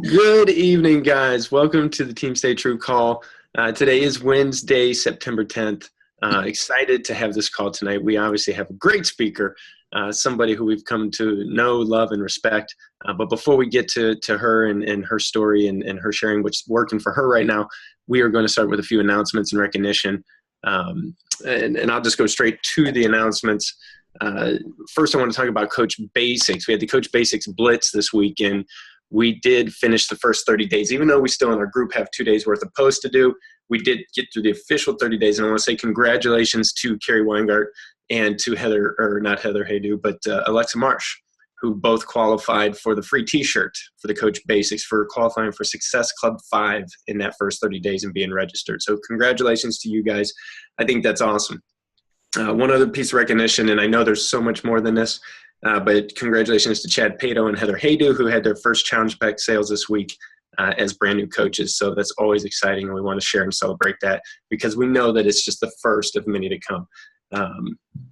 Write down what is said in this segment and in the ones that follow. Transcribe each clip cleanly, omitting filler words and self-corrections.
Good evening, guys. Welcome to the Team Stay True call. Today is Wednesday, September 10th. Excited to have this call tonight. We obviously have a great speaker, somebody who we've come to know, love, and respect. But before we get to her and her story and her sharing what's working for her right now, we are going to start with a few announcements and recognition. And I'll just go straight to the announcements. First, I want to talk about Coach Basics. We had the Coach Basics Blitz this weekend. We did finish the first 30 days. Even though we still in our group have 2 days worth of posts to do, we did get through the official 30 days. And I want to say congratulations to Carrie Weingart and to Alexa Marsh, who both qualified for the free t-shirt for the Coach Basics for qualifying for Success Club 5 in that first 30 days and being registered. So congratulations to you guys. I think that's awesome. One other piece of recognition, and I know there's so much more than this, but congratulations to Chad Pato and Heather Haydu, who had their first Challenge Pack sales this week as brand new coaches. So that's always exciting, and we want to share and celebrate that because we know that it's just the first of many to come.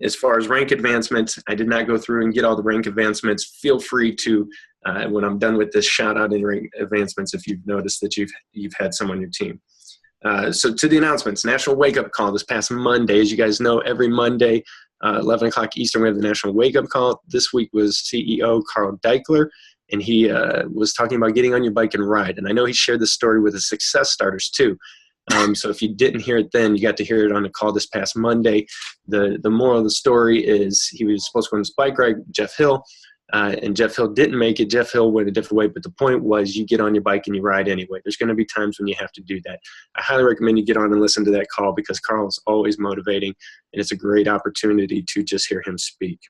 As far as rank advancements, I did not go through and get all the rank advancements. Feel free to, when I'm done with this, shout out in rank advancements if you've noticed that you've had some on your team. So to the announcements, National Wake Up Call this past Monday. As you guys know, every Monday, 11 o'clock Eastern, we have the National Wake Up Call. This week was CEO Carl Deichler, and he was talking about getting on your bike and ride. And I know he shared this story with his success starters too. So if you didn't hear it then, you got to hear it on the call this past Monday. The moral of the story is he was supposed to go on this bike ride with Jeff Hill, and Jeff Hill didn't make it. Jeff Hill went a different way, but the point was you get on your bike and you ride anyway. There's going to be times when you have to do that. I highly recommend you get on and listen to that call because Carl's always motivating, and it's a great opportunity to just hear him speak.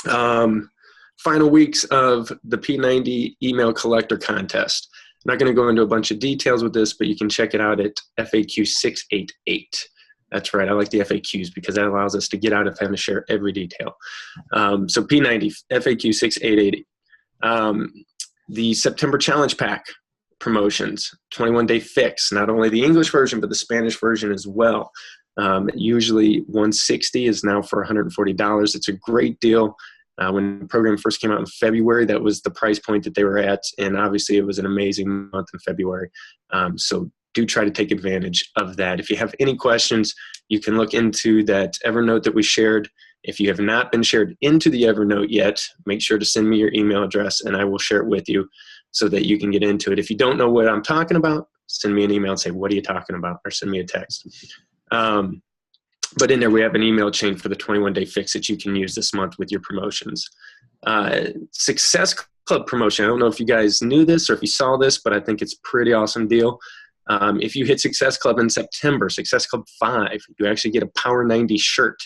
Final weeks of the P90 email collector contest. I'm not going to go into a bunch of details with this, but you can check it out at FAQ 688. That's right. I like the FAQs because that allows us to get out of having to share every detail. So P90, FAQ 688. The September Challenge Pack promotions, 21-day fix, not only the English version, but the Spanish version as well. Usually $160 is now for $140. It's a great deal. When the program first came out in February, that was the price point that they were at. And obviously it was an amazing month in February. So do try to take advantage of that. If you have any questions, you can look into that Evernote that we shared. If you have not been shared into the Evernote yet, make sure to send me your email address and I will share it with you so that you can get into it. If you don't know what I'm talking about, send me an email and say, what are you talking about? Or send me a text. But in there, we have an email chain for the 21-day fix that you can use this month with your promotions. Success Club promotion. I don't know if you guys knew this or if you saw this, but I think it's a pretty awesome deal. If you hit Success Club in September, Success Club 5, you actually get a Power 90 shirt.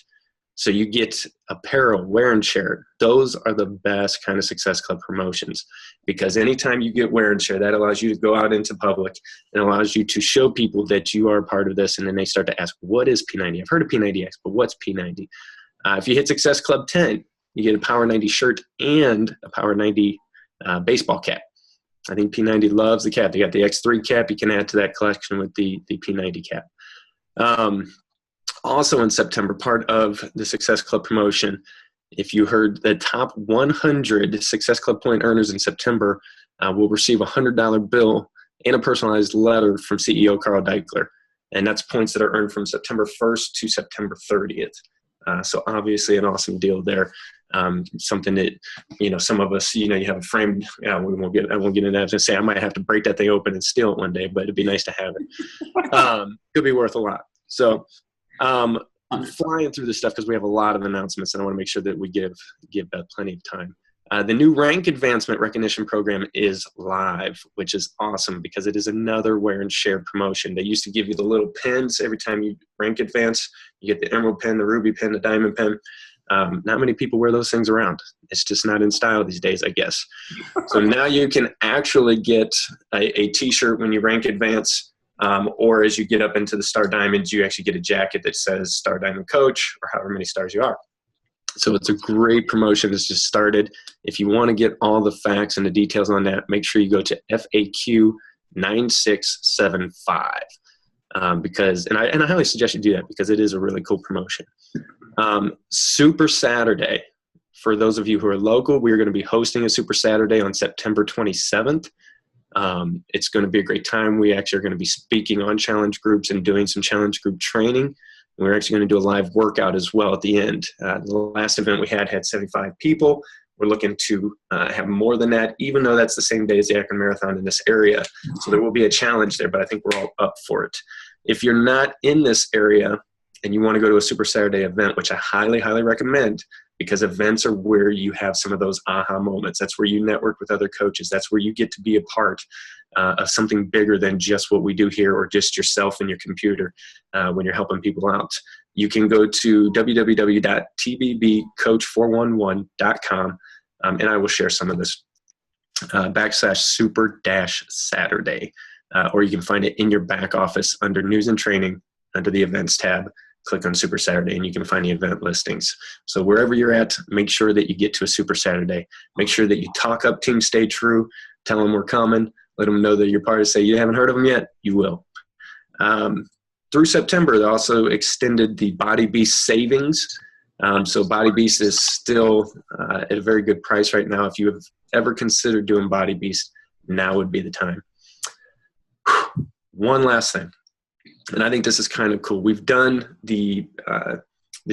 So you get apparel, wear and share. Those are the best kind of Success Club promotions because anytime you get wear and share, that allows you to go out into public and allows you to show people that you are a part of this. And then they start to ask, what is P90? I've heard of P90X, but what's P90? If you hit Success Club 10, you get a Power 90 shirt and a Power 90 baseball cap. I think P90 loves the cap. They got the X3 cap. You can add to that collection with the P90 cap. Also in September, part of the Success Club promotion, if you heard the top 100 Success Club point earners in September will receive a $100 bill and a personalized letter from CEO Carl Deichler. And that's points that are earned from September 1st to September 30th. So obviously an awesome deal there. Something that, some of us, you have a framed, I won't get into that and say I might have to break that thing open and steal it one day, but it'd be nice to have it. Could be worth a lot. So I'm flying through this stuff because we have a lot of announcements and I want to make sure that we give Beth plenty of time. The new rank advancement recognition program is live, which is awesome because it is another wear and share promotion. They used to give you the little pins every time you rank advance. You get the emerald pin, the ruby pin, the diamond pin. Not many people wear those things around. It's just not in style these days, I guess. So now you can actually get a t-shirt when you rank advance, or as you get up into the Star Diamonds, you actually get a jacket that says Star Diamond Coach or however many stars you are. So it's a great promotion that's just started. If you want to get all the facts and the details on that, make sure you go to FAQ 9675. Because I highly suggest you do that because it is a really cool promotion. Super Saturday for those of you who are local, we're going to be hosting a Super Saturday on September 27th. It's going to be a great time. We actually are going to be speaking on challenge groups and doing some challenge group training. We're actually going to do a live workout as well at the end. The last event we had 75 people. We're looking to have more than that, even though that's the same day as the Akron Marathon in this area. So there will be a challenge there, but I think we're all up for it. If you're not in this area and you want to go to a Super Saturday event, which I highly, highly recommend, because events are where you have some of those aha moments. That's where you network with other coaches. That's where you get to be a part of something bigger than just what we do here or just yourself and your computer when you're helping people out. You can go to www.tbbcoach411.com, and I will share some of this /super-Saturday, or you can find it in your back office under News and Training, under the Events tab. Click on Super Saturday and you can find the event listings. So wherever you're at, make sure that you get to a Super Saturday. Make sure that you talk up Team Stay True. Tell them we're coming. Let them know that you're part of. Say you haven't heard of them yet, you will. Through September, they also extended the Body Beast savings. So Body Beast is still at a very good price right now. If you have ever considered doing Body Beast, now would be the time. One last thing. And I think this is kind of cool. We've done the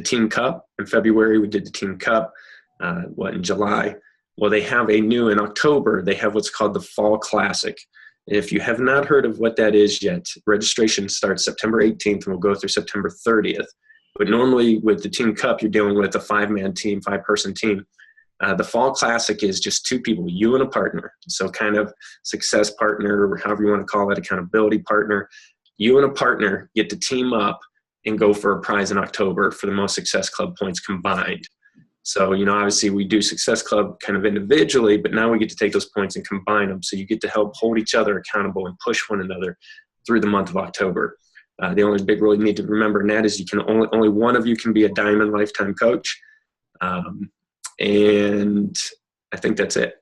Team Cup in February. We did the Team Cup, in July? Well, they have a new, in October, they have what's called the Fall Classic. And if you have not heard of what that is yet, registration starts September 18th and will go through September 30th. But normally with the Team Cup, you're dealing with a 5-man team, 5-person team. The Fall Classic is just 2 people, you and a partner. So kind of success partner, or however you want to call it, accountability partner. You and a partner get to team up and go for a prize in October for the most Success Club points combined. So, obviously we do Success Club kind of individually, but now we get to take those points and combine them. So you get to help hold each other accountable and push one another through the month of October. The only big rule you need to remember in that is you can only one of you can be a Diamond Lifetime Coach. And I think that's it.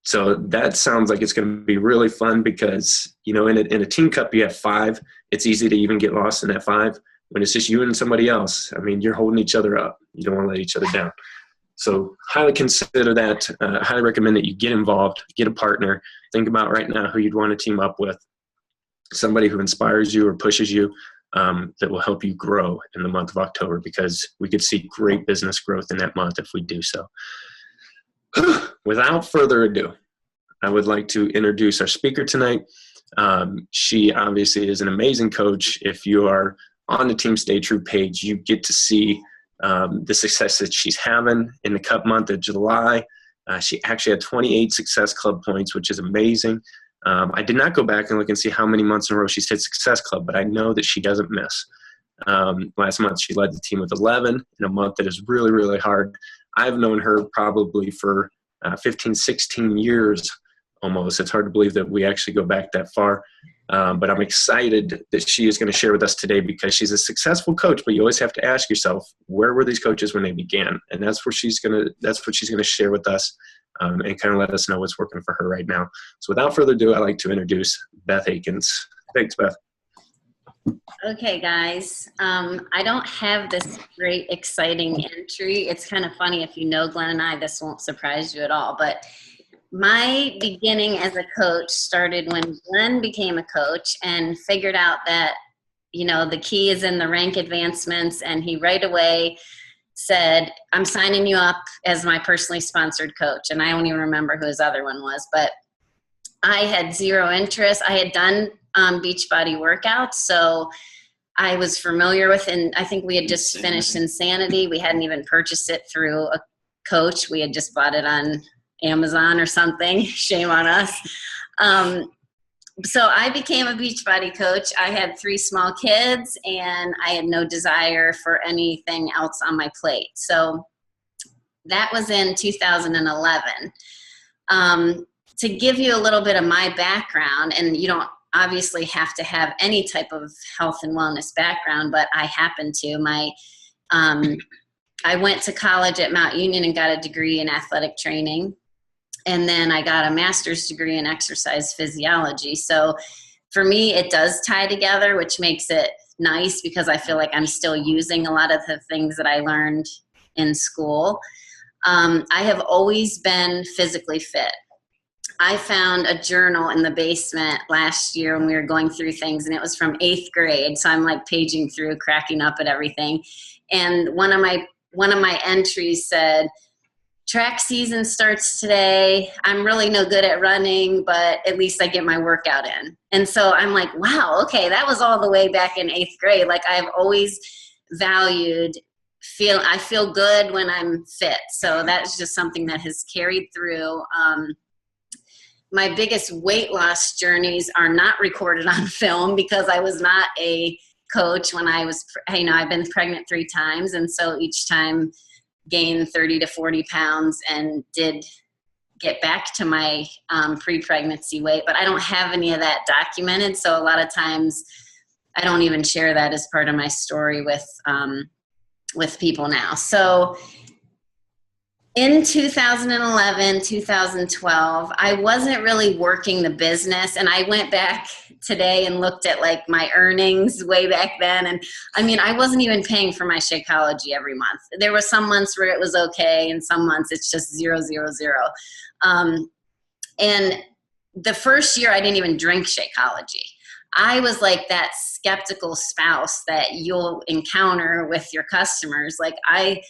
So that sounds like it's going to be really fun because, in a Team Cup, you have 5. It's easy to even get lost in that 5. When it's just you and somebody else, you're holding each other up. You don't want to let each other down. So highly consider that. Highly recommend that you get involved, get a partner. Think about right now who you'd want to team up with. Somebody who inspires you or pushes you that will help you grow in the month of October, because we could see great business growth in that month if we do so. Without further ado, I would like to introduce our speaker tonight. She obviously is an amazing coach. If you are on the Team Stay True page, you get to see the success that she's having in the Cup month of July. She actually had 28 Success Club points, which is amazing. I did not go back and look and see how many months in a row she's hit Success Club, but I know that she doesn't miss. Last month, she led the team with 11 in a month that is really, really hard. I've known her probably for 15, 16 years almost. It's hard to believe that we actually go back that far. But I'm excited that she is going to share with us today, because she's a successful coach, but you always have to ask yourself, where were these coaches when they began? And that's what she's going to share with us and kind of let us know what's working for her right now. So without further ado, I'd like to introduce Beth Akins. Thanks, Beth. Okay, guys. I don't have this great, exciting entry. It's kind of funny. If you know Glenn and I, this won't surprise you at all. But my beginning as a coach started when Glenn became a coach and figured out that, the key is in the rank advancements. And he right away said, I'm signing you up as my personally sponsored coach. And I don't even remember who his other one was, but I had zero interest. I had done Beachbody workouts, so I was familiar with, and I think we had just finished Insanity. We hadn't even purchased it through a coach. We had just bought it on Amazon or something. Shame on us. So I became a Beachbody coach. I had 3 small kids, and I had no desire for anything else on my plate. So that was in 2011. To give you a little bit of my background, and you don't obviously have to have any type of health and wellness background, but I happen to. I went to college at Mount Union and got a degree in athletic training. And then I got a master's degree in exercise physiology. So for me, it does tie together, which makes it nice because I feel like I'm still using a lot of the things that I learned in school. I have always been physically fit. I found a journal in the basement last year when we were going through things, and it was from 8th grade. So I'm like paging through, cracking up at everything. And one of my entries said, track season starts today. I'm really no good at running, but at least I get my workout in. And so I'm like, wow, okay, that was all the way back in 8th grade. Like I've always valued I feel good when I'm fit. So that's just something that has carried through. My biggest weight loss journeys are not recorded on film because I was not a coach when I was, I've been pregnant 3 times. And so each time gained 30 to 40 pounds and did get back to my pre-pregnancy weight, but I don't have any of that documented. So a lot of times I don't even share that as part of my story with people now. So in 2011, 2012, I wasn't really working the business. And I went back today and looked at like my earnings way back then. And I mean, I wasn't even paying for my Shakeology every month. There were some months where it was okay. And some months it's just 0, 0, 0. And the first year I didn't even drink Shakeology. I was like that skeptical spouse that you'll encounter with your customers. Like I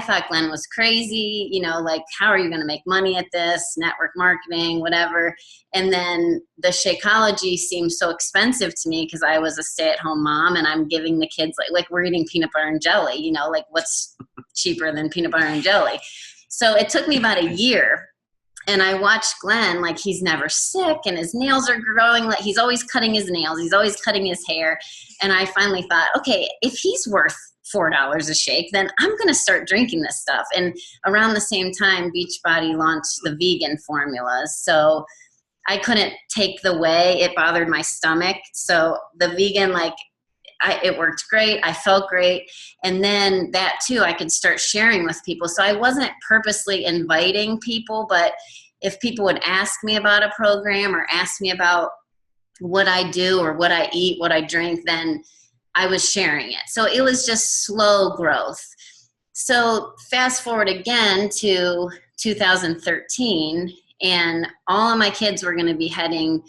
thought Glenn was crazy, like, how are you going to make money at this? Network marketing, whatever. And then the Shakeology seemed so expensive to me because I was a stay-at-home mom and I'm giving the kids, like we're eating peanut butter and jelly, like what's cheaper than peanut butter and jelly? So it took me about a year. And I watched Glenn, like he's never sick and his nails are growing. Like he's always cutting his nails. He's always cutting his hair. And I finally thought, okay, if he's worth $4 a shake, then I'm going to start drinking this stuff. And around the same time, Beachbody launched the vegan formulas. So I couldn't take the whey. It bothered my stomach. So the vegan, it worked great. I felt great. And then that too, I could start sharing with people. So I wasn't purposely inviting people, but if people would ask me about a program or ask me about what I do or what I eat, what I drink, then I was sharing it. So it was just slow growth. So fast forward again to 2013, and all of my kids were going to be heading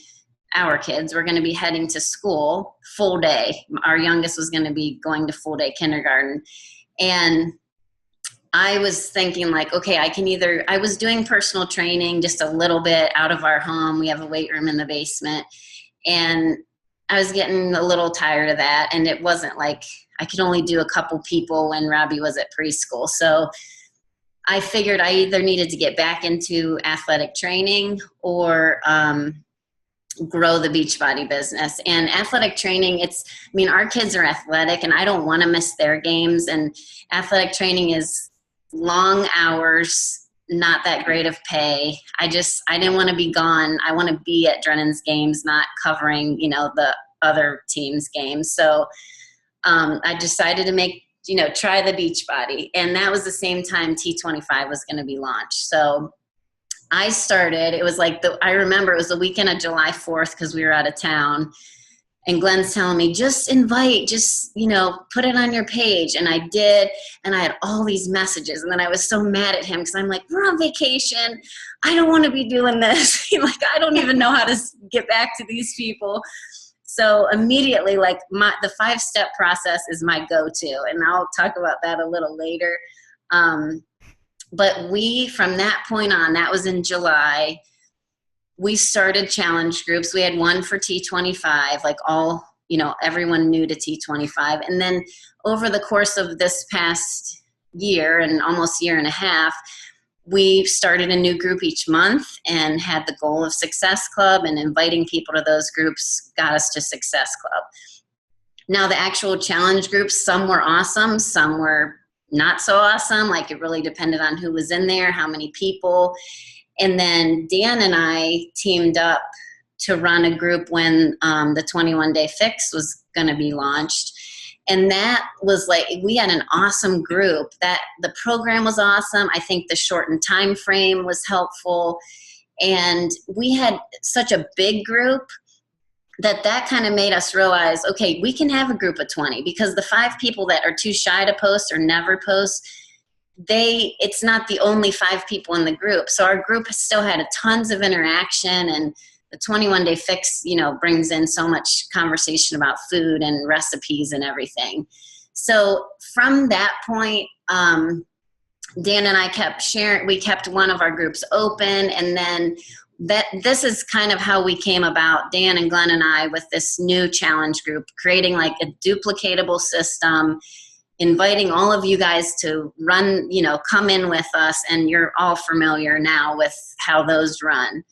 to school full day. Our youngest was going to be going to full day kindergarten. And I was thinking like, okay, I was doing personal training just a little bit out of our home. We have a weight room in the basement. And I was getting a little tired of that. And it wasn't like I could only do a couple people when Robbie was at preschool. So I figured I either needed to get back into athletic training or grow the Beachbody business. And athletic training, our kids are athletic and I don't want to miss their games. And athletic training is long hours, not that great of pay. I didn't want to be gone. I want to be at Drennan's games, not covering, the other team's games. So I decided to try the Beachbody. And that was the same time T25 was going to be launched. So I started, it was I remember it was the weekend of July 4th because we were out of town. And Glenn's telling me, just invite, put it on your page. And I did. And I had all these messages. And then I was so mad at him because I'm like, we're on vacation. I don't want to be doing this. I don't even know how to get back to these people. So immediately, the 5-step process is my go-to. And I'll talk about that a little later. But from that point on, that was in July, we started challenge groups. We had one for T25, everyone new to T25. And then over the course of this past year and almost year and a half, we started a new group each month and had the goal of Success Club, and inviting people to those groups got us to Success Club. Now the actual challenge groups, some were awesome, some were not so awesome. It really depended on who was in there, how many people. And then Dan and I teamed up to run a group when the 21-day fix was going to be launched. And that was we had an awesome group. That the program was awesome. I think the shortened time frame was helpful. And we had such a big group that kind of made us realize, okay, we can have a group of 20, because the 5 people that are too shy to post or never post, it's not the only 5 people in the group. So our group still had tons of interaction, and the 21 Day Fix, brings in so much conversation about food and recipes and everything. So from that point, Dan and I kept sharing, we kept one of our groups open, and then this is kind of how we came about, Dan and Glenn and I, with this new challenge group, creating like a duplicatable system, inviting all of you guys to run, come in with us, and you're all familiar now with how those run.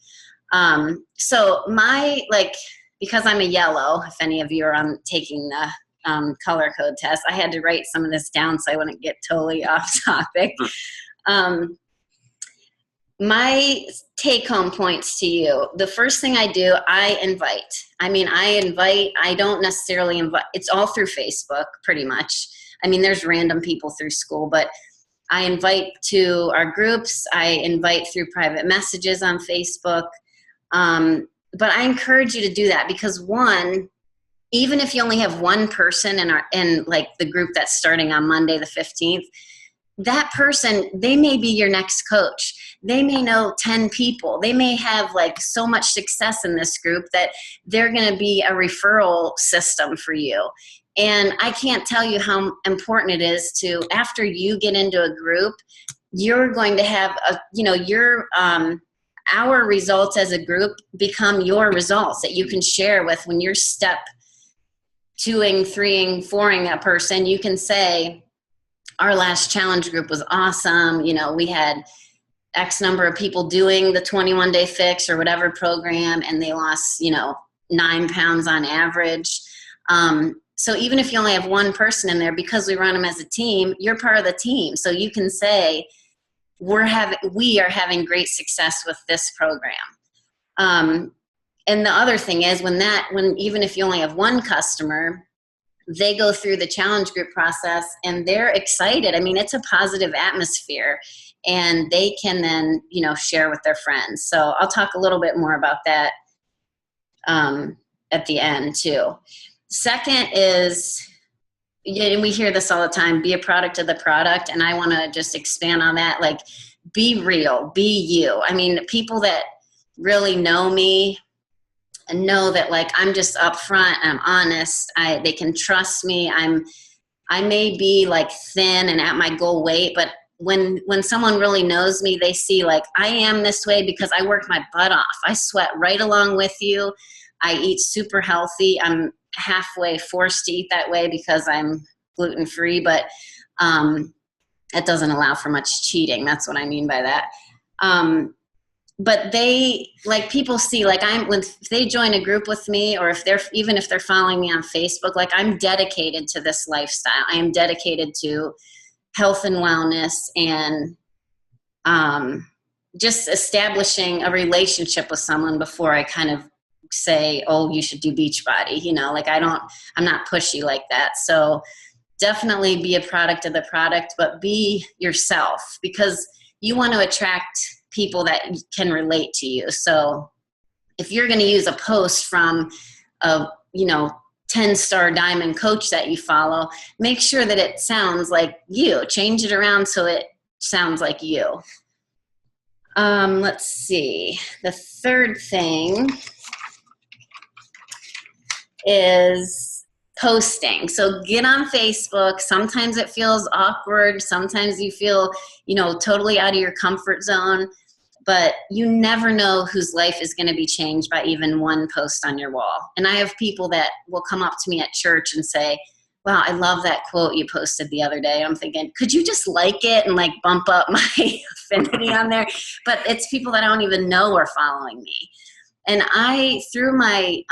So because I'm a yellow, if any of you are taking the color code test, I had to write some of this down so I wouldn't get totally off topic. My take-home points to you. The first thing I do, I invite. I don't necessarily invite. It's all through Facebook, pretty much. There's random people through school, but I invite to our groups. I invite through private messages on Facebook. But I encourage you to do that because, one, even if you only have one person in the group that's starting on Monday the 15th, that person, they may be your next coach. They may know 10 people. They may have so much success in this group that they're going to be a referral system for you. And I can't tell you how important it is to, after you get into a group, you're going to have our results as a group become your results that you can share with. When you're step 2ing, 3ing, 4ing a person, you can say, our last challenge group was awesome. We had X number of people doing the 21 Day Fix or whatever program, and they lost, 9 pounds on average. So even if you only have one person in there, because we run them as a team, you're part of the team. So you can say, we are having great success with this program. And the other thing is when even if you only have one customer, they go through the challenge group process and they're excited. It's a positive atmosphere, and they can then, share with their friends. So I'll talk a little bit more about that at the end too. Second is, and we hear this all the time, be a product of the product. And I want to just expand on that. Be real, be you. People that really know me and know that I'm just upfront, I'm honest. They can trust me. I may be thin and at my goal weight, but when someone really knows me, they see I am this way because I work my butt off. I sweat right along with you. I eat super healthy. I'm halfway forced to eat that way because I'm gluten-free, but it doesn't allow for much cheating. That's what I mean by that. But they, people see, if they join a group with me, or if they're following me on Facebook, I'm dedicated to this lifestyle. I am dedicated to health and wellness, and just establishing a relationship with someone before I kind of say, oh, you should do Beachbody. I'm not pushy like that. So definitely be a product of the product, but be yourself, because you want to attract people that can relate to you. So if you're going to use a post from a 10-star diamond coach that you follow, make sure that it sounds like you. Change it around so it sounds like you. Let's see. The third thing is posting. So get on Facebook. Sometimes it feels awkward. Sometimes you feel, totally out of your comfort zone, but you never know whose life is going to be changed by even one post on your wall. And I have people that will come up to me at church and say, wow, I love that quote you posted the other day. I'm thinking, could you just like it and bump up my affinity on there? But it's people that I don't even know are following me. And through my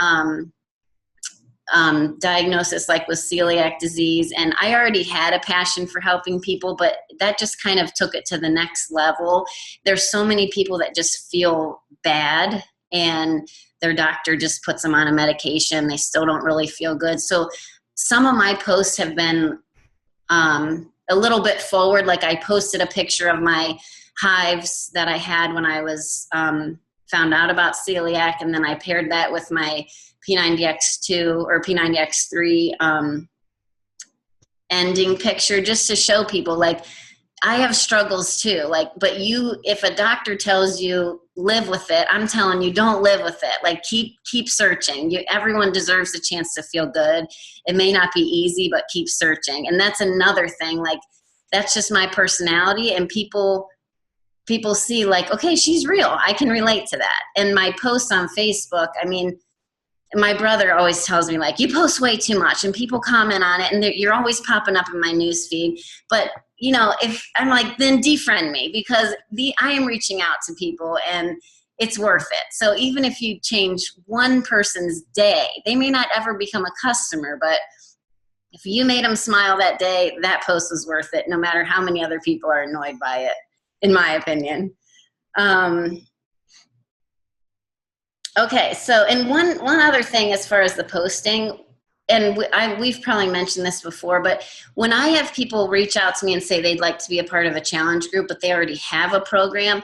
diagnosis with celiac disease, and I already had a passion for helping people, but that just kind of took it to the next level. There's so many people that just feel bad and their doctor just puts them on a medication. They still don't really feel good. So some of my posts have been a little bit forward. I posted a picture of my hives that I had when I was found out about celiac, and then I paired that with my P90X2 or P90X3 ending picture, just to show people I have struggles too. Like, but if a doctor tells you live with it, I'm telling you, don't live with it. Like, keep searching. Everyone deserves a chance to feel good. It may not be easy, but keep searching. And that's another thing. Like, that's just my personality, and people see like, okay, she's real. I can relate to that. And my posts on Facebook, I mean, my brother always tells me, like, you post way too much, and people comment on it, and you're always popping up in my news feed. But, if I'm like, then defriend me, because I am reaching out to people, and it's worth it. So even if you change one person's day, they may not ever become a customer, but if you made them smile that day, that post was worth it, no matter how many other people are annoyed by it, in my opinion. Okay, so, and one other thing as far as the posting, and we've probably mentioned this before, but when I have people reach out to me and say they'd like to be a part of a challenge group, but they already have a program,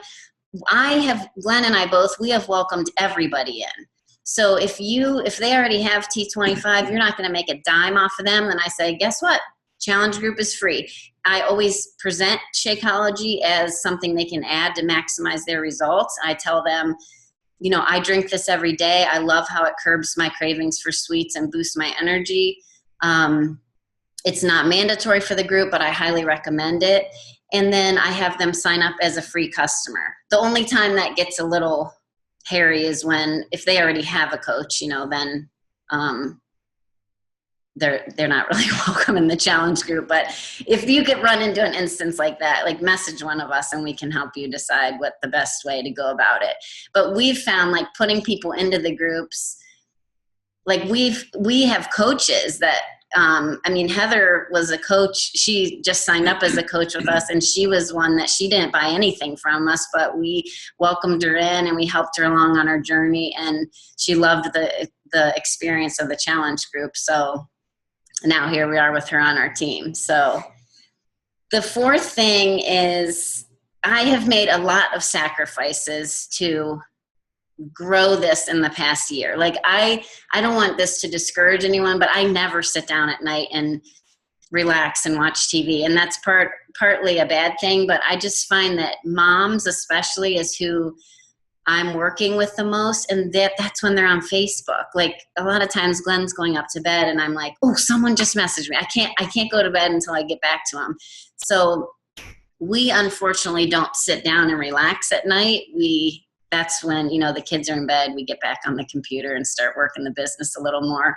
Glenn and I both, we have welcomed everybody in. So if they already have T25, you're not going to make a dime off of them. Then I say, guess what? Challenge group is free. I always present Shakeology as something they can add to maximize their results. I tell them, I drink this every day. I love how it curbs my cravings for sweets and boosts my energy. It's not mandatory for the group, but I highly recommend it. And then I have them sign up as a free customer. The only time that gets a little hairy is if they already have a coach, then they're not really welcome in the challenge group. But if you could run into an instance like that, like, message one of us and we can help you decide what the best way to go about it. But we've found, like, putting people into the groups, like, we have coaches that, Heather was a coach. She just signed up as a coach with us, and she was one that she didn't buy anything from us, but we welcomed her in and we helped her along on her journey, and she loved the experience of the challenge group. So now here we are with her on our team. So the fourth thing is, I have made a lot of sacrifices to grow this in the past year. Like, I don't want this to discourage anyone, but I never sit down at night and relax and watch TV. And that's partly a bad thing, but I just find that moms especially is who I'm working with the most, and that's when they're on Facebook. Like, a lot of times Glenn's going up to bed and I'm like, oh, someone just messaged me. I can't go to bed until I get back to him. So we unfortunately don't sit down and relax at night. That's when, the kids are in bed, we get back on the computer and start working the business a little more.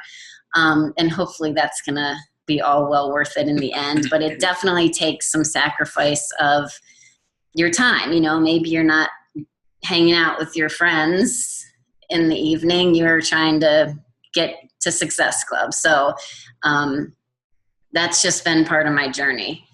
And hopefully that's going to be all well worth it in the end. But it definitely takes some sacrifice of your time. Maybe you're not hanging out with your friends in the evening, you're trying to get to Success Club. So that's just been part of my journey.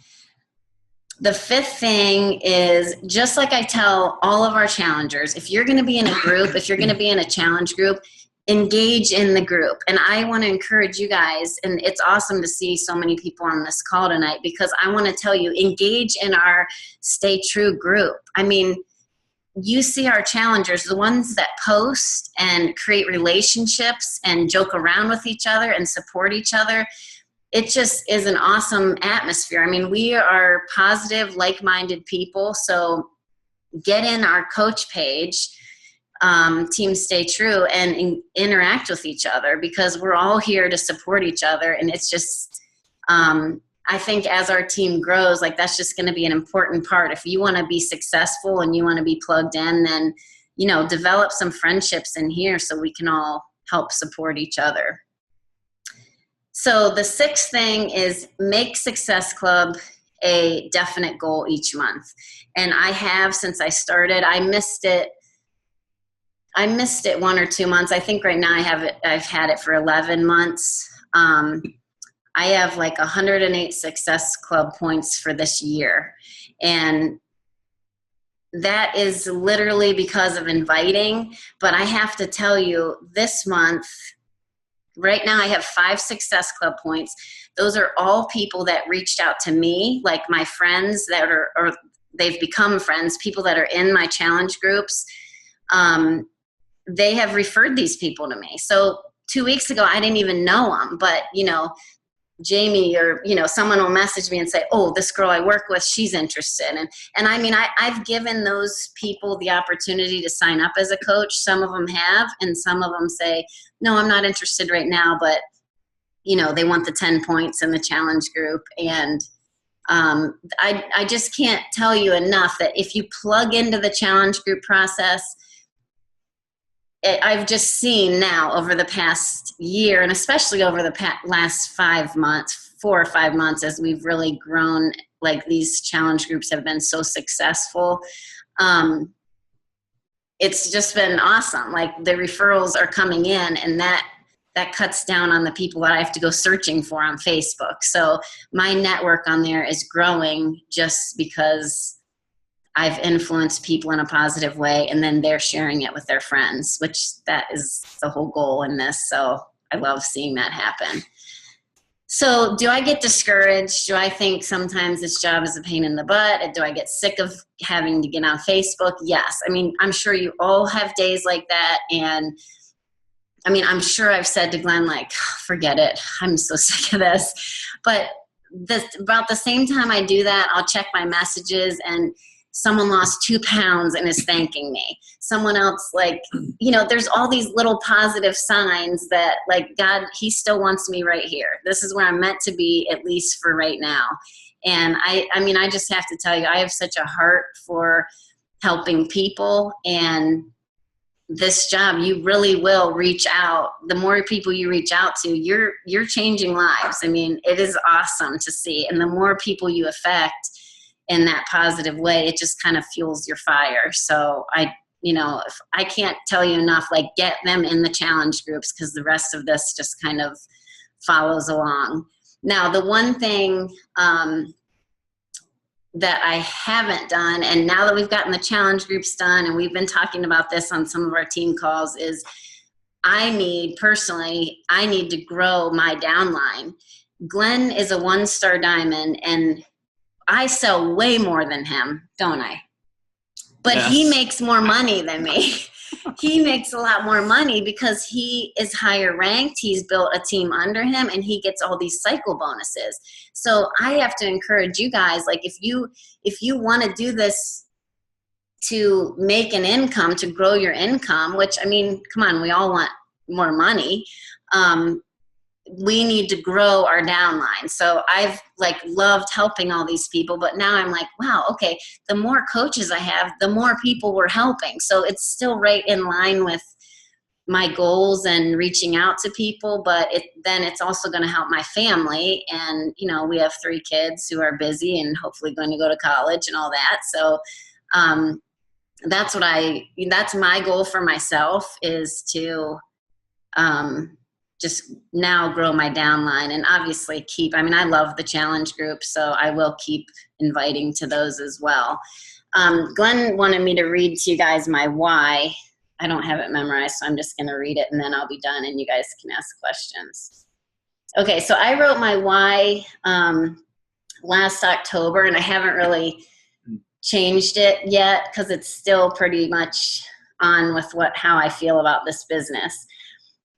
The fifth thing is, just like I tell all of our challengers, if you're going to be in a group, if you're going to be in a challenge group, engage in the group. And I want to encourage you guys, and it's awesome to see so many people on this call tonight, because I want to tell you, engage in our Stay True group. I mean, you see our challengers, the ones that post and create relationships and joke around with each other and support each other. It just is an awesome atmosphere. I mean, we are positive, like-minded people. So get in our coach page, Team Stay True, and interact with each other, because we're all here to support each other. And it's just, I think as our team grows, like, that's just going to be an important part. If you want to be successful and you want to be plugged in, then, develop some friendships in here so we can all help support each other. So the sixth thing is, make Success Club a definite goal each month. And I have, since I started. I missed it 1 or 2 months. I think right now I've had it for 11 months. I have like 108 Success Club points for this year. And that is literally because of inviting. But I have to tell you, this month, right now I have 5 Success Club points. Those are all people that reached out to me, like my friends that are, or they've become friends, people that are in my challenge groups. They have referred these people to me. So 2 weeks ago, I didn't even know them, but Jamie or, someone will message me and say, oh, this girl I work with, she's interested. And I mean, I've given those people the opportunity to sign up as a coach. Some of them have, and some of them say, no, I'm not interested right now, but they want the 10 points in the challenge group. And I just can't tell you enough that if you plug into the challenge group process, I've just seen now over the past year, and especially over the last 5 months, 4 or 5 months, as we've really grown, like these challenge groups have been so successful. It's just been awesome. Like the referrals are coming in, and that cuts down on the people that I have to go searching for on Facebook. So my network on there is growing just because I've influenced people in a positive way, and then they're sharing it with their friends, which that is the whole goal in this. So I love seeing that happen. So do I get discouraged? Do I think sometimes this job is a pain in the butt? Do I get sick of having to get on Facebook? Yes. I mean, I'm sure you all have days like that. And I mean, I'm sure I've said to Glenn, like, forget it. I'm so sick of this. But about the same time I do that, I'll check my messages and someone lost 2 pounds and is thanking me. Someone else, like, there's all these little positive signs that, like, God, he still wants me right here. This is where I'm meant to be, at least for right now. And I mean, I just have to tell you, I have such a heart for helping people, and this job, you really will reach out. The more people you reach out to, you're changing lives. I mean, it is awesome to see. And the more people you affect in that positive way, it just kind of fuels your fire. So if I can't tell you enough, like, get them in the challenge groups, because the rest of this just kind of follows along. Now, the one thing that I haven't done, and now that we've gotten the challenge groups done, and we've been talking about this on some of our team calls, is I need to grow my downline. Glenn is a 1-star diamond, and I sell way more than him, don't I? But yes. He makes more money than me. He makes a lot more money because he is higher ranked. He's built a team under him, and he gets all these cycle bonuses. So I have to encourage you guys, like, if you want to do this to make an income, to grow your income, which, I mean, come on, we all want more money. We need to grow our downline. So I've loved helping all these people, but now I'm like, wow, okay, the more coaches I have, the more people we're helping. So it's still right in line with my goals and reaching out to people, but then it's also going to help my family. And, we have 3 kids who are busy and hopefully going to go to college and all that. So that's my goal for myself, is to just now grow my downline, and obviously I love the challenge group, so I will keep inviting to those as well. Glenn wanted me to read to you guys my why. I don't have it memorized, so I'm just going to read it, and then I'll be done, and you guys can ask questions. Okay, so I wrote my why last October, and I haven't really changed it yet because it's still pretty much on with how I feel about this business.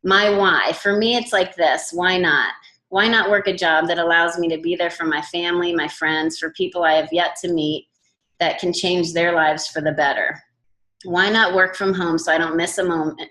My why, for me, it's like this. Why not? Why not work a job that allows me to be there for my family, my friends, for people I have yet to meet that can change their lives for the better? Why not work from home so I don't miss a moment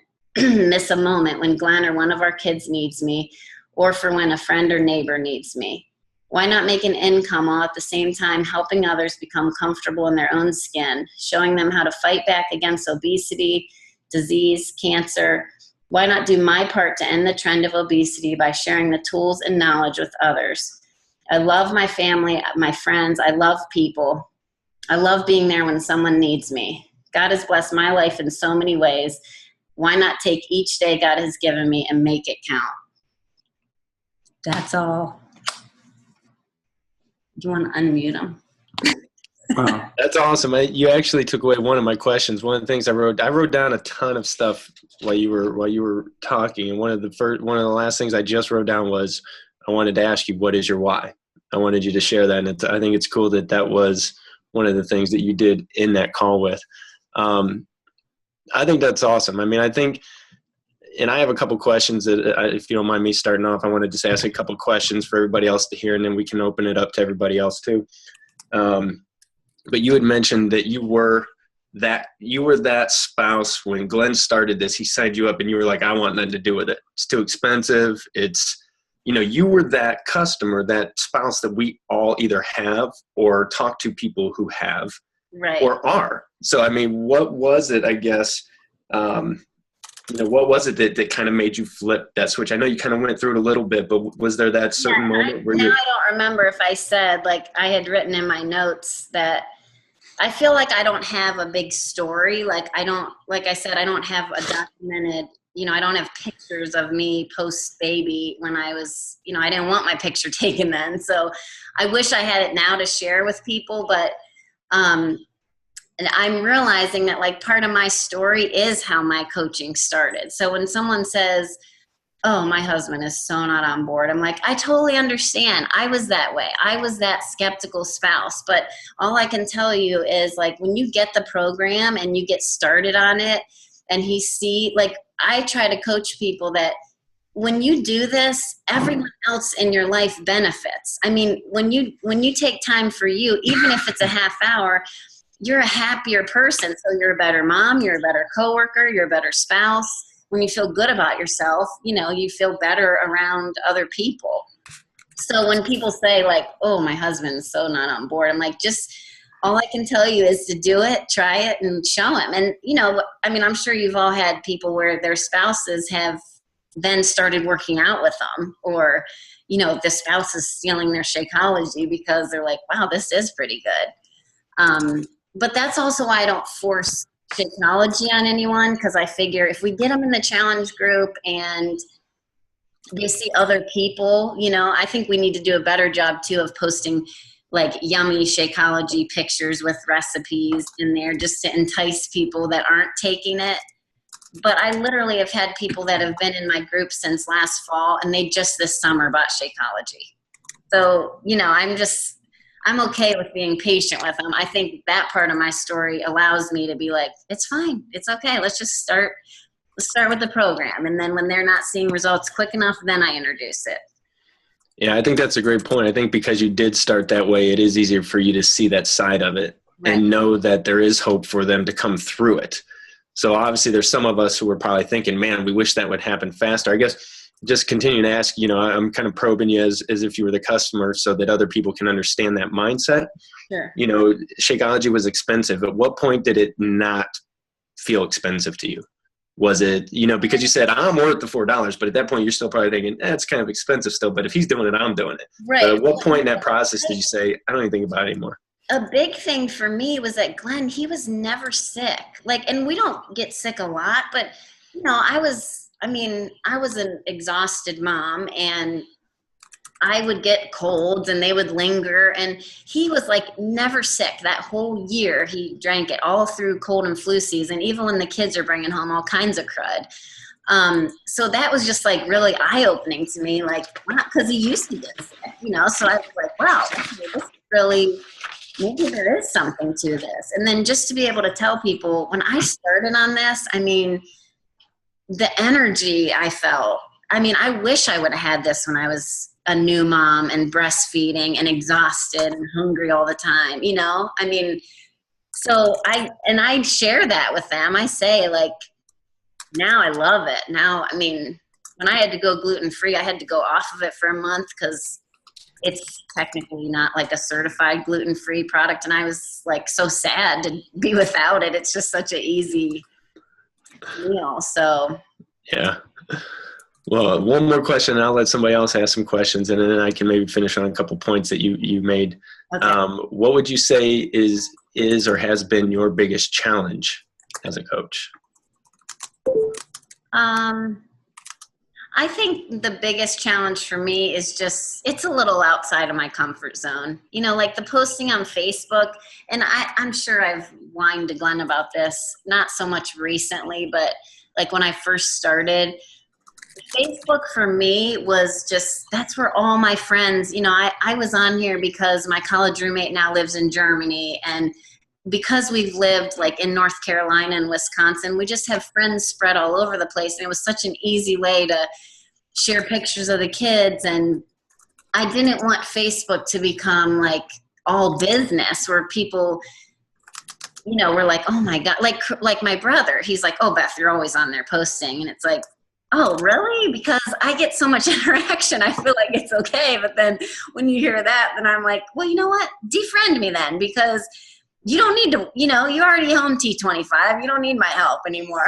when Glenn or one of our kids needs me, or for when a friend or neighbor needs me? Why not make an income while at the same time helping others become comfortable in their own skin, showing them how to fight back against obesity, disease, cancer? Why not do my part to end the trend of obesity by sharing the tools and knowledge with others? I love my family, my friends. I love people. I love being there when someone needs me. God has blessed my life in so many ways. Why not take each day God has given me and make it count? That's all. Do you want to unmute them? Wow. That's awesome. You actually took away one of my questions. One of the things I wrote down a ton of stuff while you were talking, and one of the last things I just wrote down was, I wanted to ask you, what is your why? I wanted you to share that, and I think it's cool that was one of the things that you did in that call with. I think that's awesome. I mean, I think and I have a couple questions that, if you don't mind me starting off, I want to just ask a couple questions for everybody else to hear, and then we can open it up to everybody else too. But you had mentioned that you were that spouse when Glenn started this. He signed you up and you were like, I want nothing to do with it. It's too expensive. You were that customer, that spouse that we all either have or talk to people who have, right, or are. So, I mean, what was it, I guess, what was it that kind of made you flip that switch? I know you kind of went through it a little bit, but was there that certain moment where I don't remember if I said, like, I had written in my notes that I feel like I don't have a big story. Like I said, I don't have a documented, I don't have pictures of me post baby when I was, I didn't want my picture taken then. So I wish I had it now to share with people, but, and I'm realizing that, like, part of my story is how my coaching started. So when someone says, oh, my husband is so not on board, I'm like, I totally understand. I was that way. I was that skeptical spouse. But all I can tell you is, like, when you get the program and you get started on it, and I try to coach people that when you do this, everyone else in your life benefits. I mean, when you take time for you, even if it's a half hour, you're a happier person. So you're a better mom, you're a better coworker, you're a better spouse. When you feel good about yourself, you feel better around other people. So when people say, like, oh, my husband's so not on board, I'm like, just all I can tell you is to do it, try it, and show him. And, I'm sure you've all had people where their spouses have then started working out with them, or, the spouse is stealing their Shakeology because they're like, wow, this is pretty good. But that's also why I don't force technology on anyone, because I figure if we get them in the challenge group and they see other people, I think we need to do a better job too of posting, like, yummy Shakeology pictures with recipes in there just to entice people that aren't taking it. But I literally have had people that have been in my group since last fall, and they just this summer bought Shakeology. So, I'm okay with being patient with them. I think that part of my story allows me to be like, it's fine. It's okay. Let's start with the program. And then when they're not seeing results quick enough, then I introduce it. Yeah, I think that's a great point. I think because you did start that way, it is easier for you to see that side of it, right, and know that there is hope for them to come through it. So obviously there's some of us who are probably thinking, man, we wish that would happen faster. I guess just continue to ask, I'm kind of probing you as if you were the customer so that other people can understand that mindset. Sure. Shakeology was expensive. At what point did it not feel expensive to you? Was it, because you said, I'm worth the $4, but at that point you're still probably thinking, it's kind of expensive still, but if he's doing it, I'm doing it. Right. But at what point in that process did you say, I don't even think about it anymore? A big thing for me was that Glenn, he was never sick. And we don't get sick a lot, but, I was an exhausted mom, and I would get colds and they would linger, and he was, like, never sick that whole year. He drank it all through cold and flu season, even when the kids are bringing home all kinds of crud. So that was just, like, really eye-opening to me, like, not because he used to get sick, so I was like, wow, this really, maybe there is something to this. And then just to be able to tell people, when I started on this, the energy I felt, I wish I would have had this when I was a new mom and breastfeeding and exhausted and hungry all the time, so I share that with them. I say, like, now I love it. Now, when I had to go gluten-free, I had to go off of it for a month because it's technically not, like, a certified gluten-free product. And I was, like, so sad to be without it. It's just such an easy meal. So. Yeah. Well, one more question, and I'll let somebody else ask some questions, and then I can maybe finish on a couple points that you made. Okay. What would you say is or has been your biggest challenge as a coach? I think the biggest challenge for me is just, it's a little outside of my comfort zone. Like the posting on Facebook, and I'm sure I've whined to Glenn about this, not so much recently, but like when I first started, Facebook for me was just, that's where all my friends, I was on here because my college roommate now lives in Germany, and because we've lived like in North Carolina and Wisconsin, we just have friends spread all over the place. And it was such an easy way to share pictures of the kids. And I didn't want Facebook to become like all business where people, you know, were like, oh my God, like my brother, he's like, oh, Beth, you're always on there posting. And it's like, oh, really? Because I get so much interaction. I feel like it's okay. But then when you hear that, then I'm like, well, you know what? Defriend me then, because you don't need to, you know, you already home T25. You don't need my help anymore.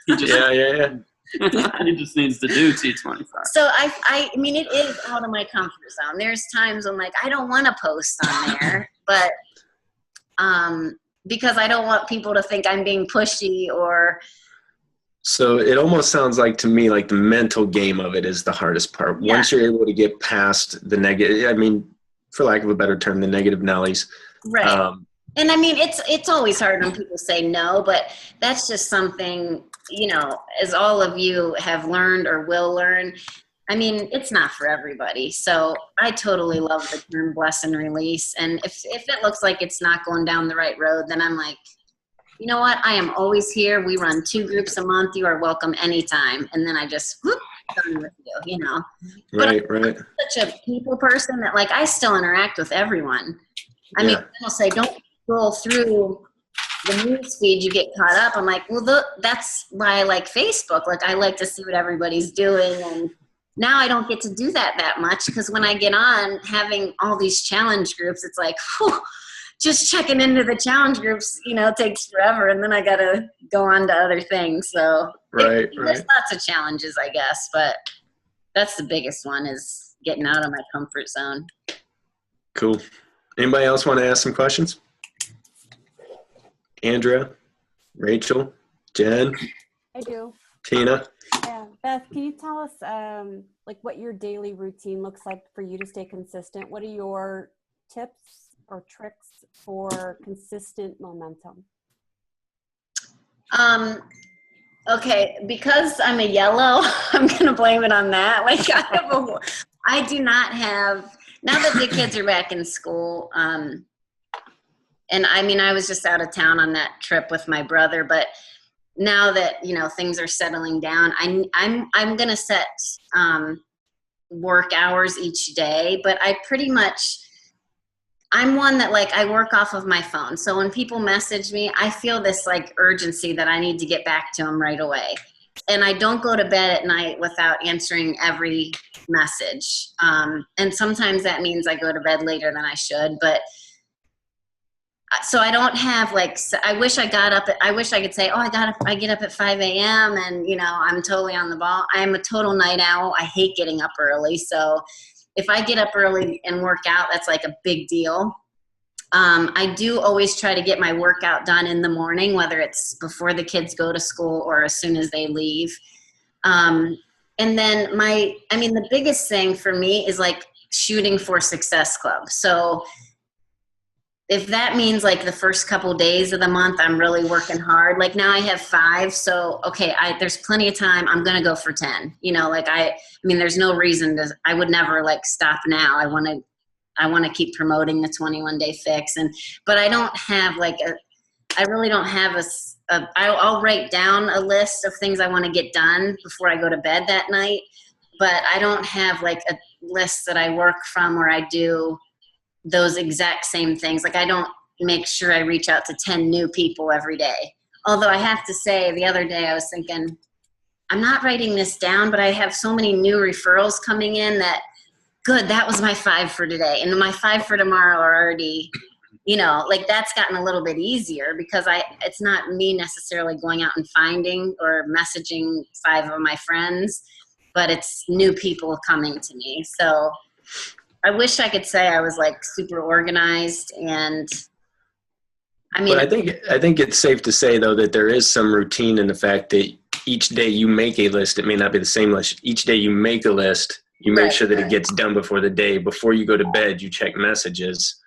He just needs to do T25. So I mean, it is out of my comfort zone. There's times I'm like, I don't want to post on there, but because I don't want people to think I'm being pushy or. So it almost sounds like to me like the mental game of it is the hardest part. Yeah. Once you're able to get past the negative, I mean, for lack of a better term, the negative Nellies. Right. And I mean, it's always hard when people say no, but that's just something, you know, as all of you have learned or will learn. I mean, it's not for everybody. So I totally love the term bless and release. And if it looks like it's not going down the right road, then I'm like, you know what? I am always here. We run 2 groups a month. You are welcome anytime. And then I just, whoop, done with you, you know. Right. I'm such a people person that like I still interact with everyone. I mean, I'll say don't scroll through the news feed, you get caught up. I'm like, well, that's why I like Facebook. Like I like to see what everybody's doing. And now I don't get to do that much because when I get on having all these challenge groups, it's like, whew, just checking into the challenge groups, you know, takes forever. And then I got to go on to other things. So there's lots of challenges, I guess, but that's the biggest one is getting out of my comfort zone. Cool. Anybody else want to ask some questions? Andrea, Rachel, Jen? I do. Tina? Yeah. Beth, can you tell us like what your daily routine looks like for you to stay consistent? What are your tips or tricks for consistent momentum? Okay, because I'm a yellow, I'm going to blame it on that. Like I do not have, now that the kids are back in school, and I mean, I was just out of town on that trip with my brother, but now that, you know, things are settling down, I'm going to set work hours each day, but I pretty much, I'm one that like, I work off of my phone. So when people message me, I feel this like urgency that I need to get back to them right away. And I don't go to bed at night without answering every message. And sometimes that means I go to bed later than I should, but so I don't have like, I wish I could say, oh, I get up at 5 a.m. and, you know, I'm totally on the ball. I'm a total night owl. I hate getting up early. So if I get up early and work out, that's like a big deal. I do always try to get my workout done in the morning, whether it's before the kids go to school or as soon as they leave. And then the biggest thing for me is like shooting for Success Club. So if that means like the first couple days of the month, I'm really working hard. Like now I have 5. So, okay, there's plenty of time. I'm going to go for 10, you know, like I mean, there's no reason I would never like stop now. I want to keep promoting the 21-day fix. But I don't have like I really don't have I'll write down a list of things I want to get done before I go to bed that night. But I don't have like a list that I work from where I do those exact same things. Like I don't make sure I reach out to 10 new people every day. Although I have to say the other day I was thinking, I'm not writing this down, but I have so many new referrals coming in that good, that was my 5 for today. And my 5 for tomorrow are already, you know, like that's gotten a little bit easier because it's not me necessarily going out and finding or messaging 5 of my friends, but it's new people coming to me. So I wish I could say I was like super organized and I mean. But I think it's safe to say though that there is some routine in the fact that each day you make a list. It may not be the same list. Each day you make a list, you make sure that it gets done before the day. Before you go to bed, you check messages.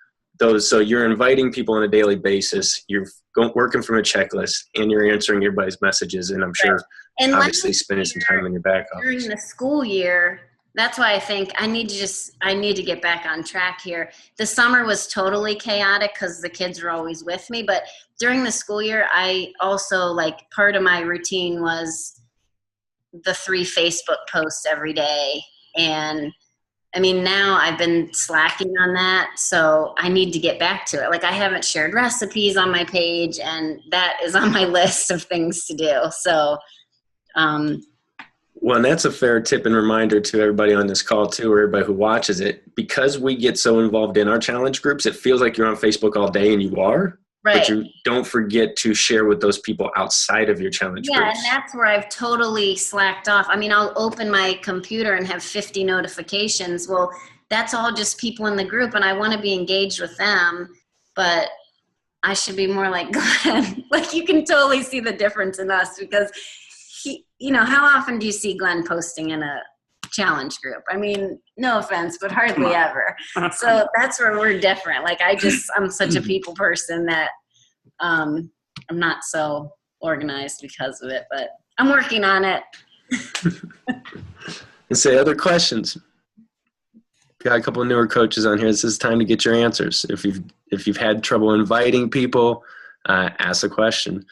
So you're inviting people on a daily basis. You're working from a checklist and you're answering everybody's messages. And I'm sure and obviously spending some time on your back office. During the school year, that's why I think I need to get back on track here. The summer was totally chaotic because the kids were always with me, but during the school year, I also, like, part of my routine was the 3 Facebook posts every day. And I mean, now I've been slacking on that, so I need to get back to it. Like, I haven't shared recipes on my page, and that is on my list of things to do. So, well, and that's a fair tip and reminder to everybody on this call too, or everybody who watches it. Because we get so involved in our challenge groups, it feels like you're on Facebook all day, and you are. right. But you don't forget to share with those people outside of your challenge Yeah, groups. and that's where I've totally slacked off. I mean, I'll open my computer and have 50 notifications. Well, that's all just people in the group, and I want to be engaged with them, but I should be more like Glenn. Like, you can totally see the difference in us, because how often do you see Glenn posting in a challenge group? I mean, no offense, but hardly ever. So that's where we're different. Like, I'm such a people person that I'm not so organized because of it, but I'm working on it. And say, other questions. Got a couple of newer coaches on here. This is time to get your answers. If you've had trouble inviting people, ask a question.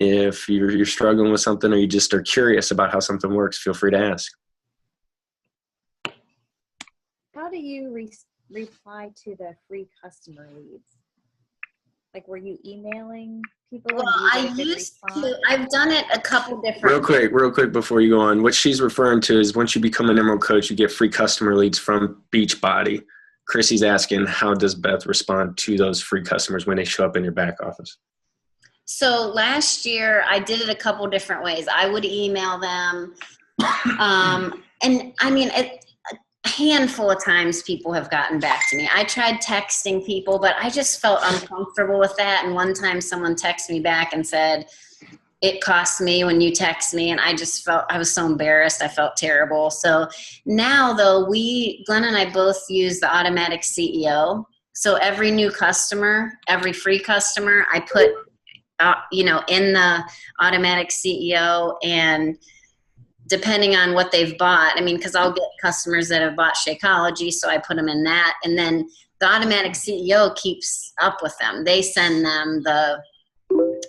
If you're struggling with something, or you just are curious about how something works, feel free to ask. How do you reply to the free customer leads? Like, were you emailing people? Well, I've done it a couple different Real quick before you go on, what she's referring to is once you become an Emerald Coach, you get free customer leads from Beachbody. Chrissy's asking, how does Beth respond to those free customers when they show up in your back office? So last year I did it a couple different ways. I would email them. And I mean, a handful of times people have gotten back to me. I tried texting people, but I just felt uncomfortable with that. And one time someone texted me back and said, it costs me when you text me. And I just felt, I was so embarrassed. I felt terrible. So now though, Glenn and I both use the automatic CEO. So every new customer, every free customer, I put, in the automatic CEO, and depending on what they've bought, I mean, because I'll get customers that have bought Shakeology, so I put them in that. And then the automatic CEO keeps up with them. They send them the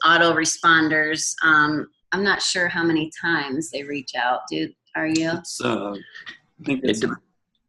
autoresponders. I'm not sure how many times they reach out. Are you? It's, I think it's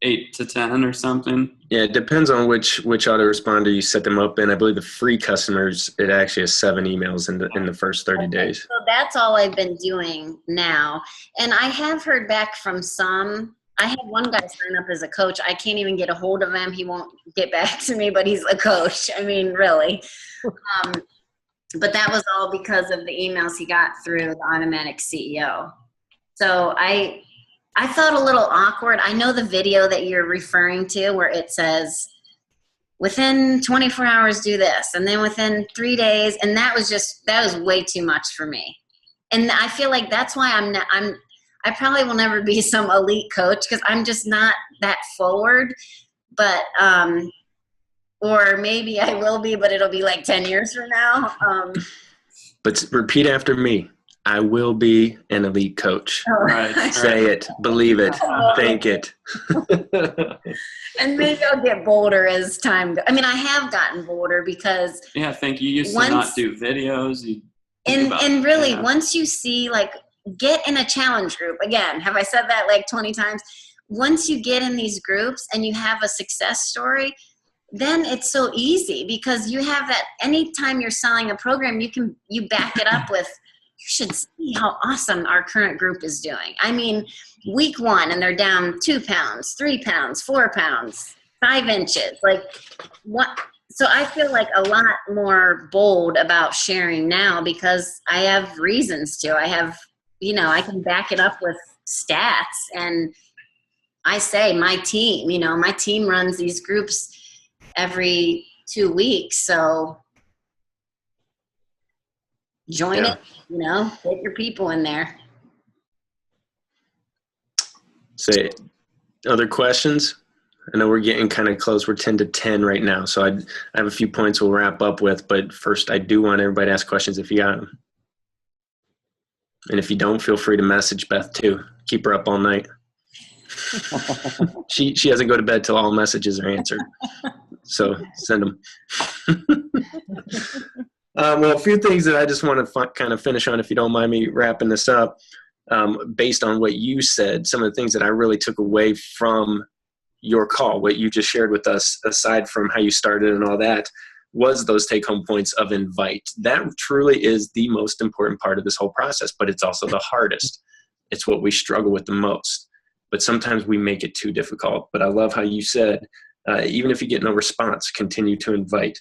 8 to 10 or something. Yeah, it depends on which autoresponder you set them up in. I believe the free customers, it actually has 7 emails in the first 30 days. So that's all I've been doing now. And I have heard back from some. I had one guy sign up as a coach. I can't even get a hold of him. He won't get back to me, but he's a coach. I mean, really. But that was all because of the emails he got through the automatic CEO. So I felt a little awkward. I know the video that you're referring to where it says, within 24 hours do this, and then within 3 days, and that was way too much for me. And I feel like that's why I probably will never be some elite coach, because I'm just not that forward. But or maybe I will be, but it'll be like 10 years from now. But repeat after me. I will be an elite coach. Oh. Right. Say it, believe it, think it. And maybe I'll get bolder as time goes. I mean, I have gotten bolder because Yeah, I think you used to not do videos. And really, once you see, like, get in a challenge group. Again, have I said that like 20 times? Once you get in these groups and you have a success story, then it's so easy, because you have that anytime you're selling a program, you back it up with, you should see how awesome our current group is doing. I mean, week 1 and they're down 2 pounds, 3 pounds, 4 pounds, 5 inches. Like, what? So I feel like a lot more bold about sharing now, because I have reasons to. I have, I can back it up with stats. And I say my team runs these groups every 2 weeks. So join it, get your people in there. Say, other questions? I know we're getting kind of close. We're 10 to 10 right now. So I have a few points we'll wrap up with, but first I do want everybody to ask questions if you got them. And if you don't, feel free to message Beth too. Keep her up all night. She doesn't go to bed till all messages are answered. So send them. Well, a few things that I just want to kind of finish on, if you don't mind me wrapping this up, based on what you said, some of the things that I really took away from your call, what you just shared with us, aside from how you started and all that, was those take-home points of invite. That truly is the most important part of this whole process, but it's also the hardest. It's what we struggle with the most. But sometimes we make it too difficult. But I love how you said, even if you get no response, continue to invite.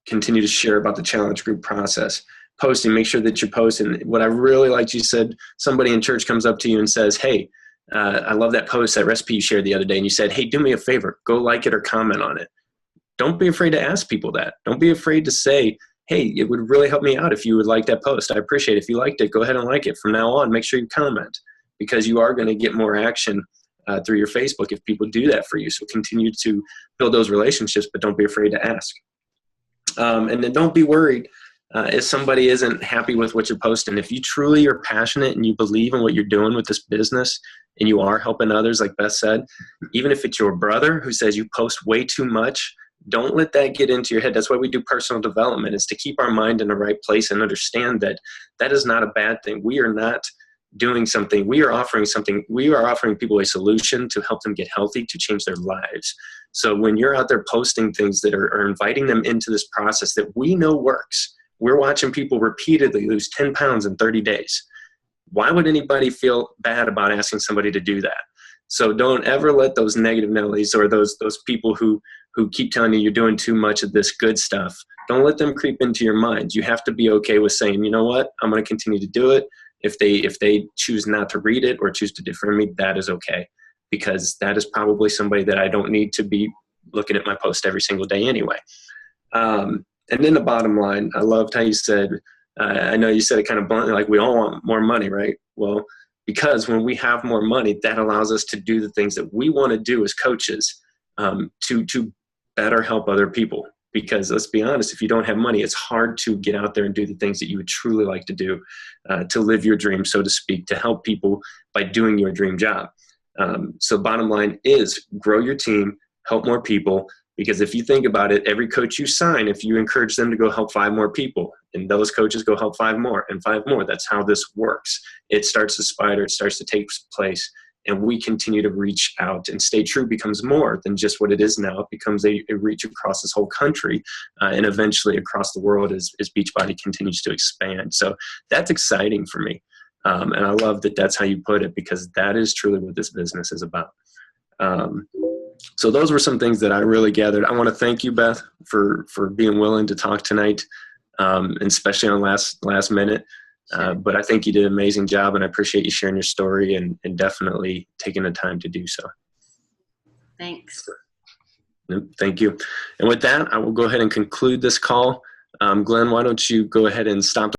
Continue to share about the challenge group process. Posting, make sure that you're posting. What I really liked, you said somebody in church comes up to you and says, hey, I love that post, that recipe you shared the other day. And you said, hey, do me a favor, go like it or comment on it. Don't be afraid to ask people that. Don't be afraid to say, hey, it would really help me out if you would like that post. I appreciate it. If you liked it, go ahead and like it. From now on, make sure you comment, because you are going to get more action through your Facebook if people do that for you. So continue to build those relationships, but don't be afraid to ask. And then don't be worried if somebody isn't happy with what you're posting. If you truly are passionate and you believe in what you're doing with this business and you are helping others, like Beth said, even if it's your brother who says you post way too much, don't let that get into your head. That's why we do personal development, is to keep our mind in the right place and understand that that is not a bad thing. We are not doing something. We are offering something. We are offering people a solution to help them get healthy, to change their lives. So when you're out there posting things that are inviting them into this process that we know works, we're watching people repeatedly lose 10 pounds in 30 days. Why would anybody feel bad about asking somebody to do that? So don't ever let those negative Nellies or those people who keep telling you you're doing too much of this good stuff, don't let them creep into your mind. You have to be okay with saying, you know what, I'm going to continue to do it. If they choose not to read it or choose to differ me, that is okay, because that is probably somebody that I don't need to be looking at my post every single day anyway. And then the bottom line, I loved how you said, I know you said it kind of bluntly, like we all want more money, right? Well, because when we have more money, that allows us to do the things that we want to do as coaches, to better help other people. Because let's be honest, if you don't have money, it's hard to get out there and do the things that you would truly like to do, to live your dream, so to speak, to help people by doing your dream job. So bottom line is grow your team, help more people. Because if you think about it, every coach you sign, if you encourage them to go help 5 more people, and those coaches go help 5 more and 5 more, that's how this works. It starts to spider, it starts to take place, and we continue to reach out. And Stay True becomes more than just what it is now. It becomes a reach across this whole country, and eventually across the world as Beachbody continues to expand. So that's exciting for me. And I love that that's how you put it, because that is truly what this business is about. So those were some things that I really gathered. I want to thank you, Beth, for being willing to talk tonight, and especially on last minute. But I think you did an amazing job, and I appreciate you sharing your story and definitely taking the time to do so. Thanks. Thank you. And with that, I will go ahead and conclude this call. Glenn, why don't you go ahead and stop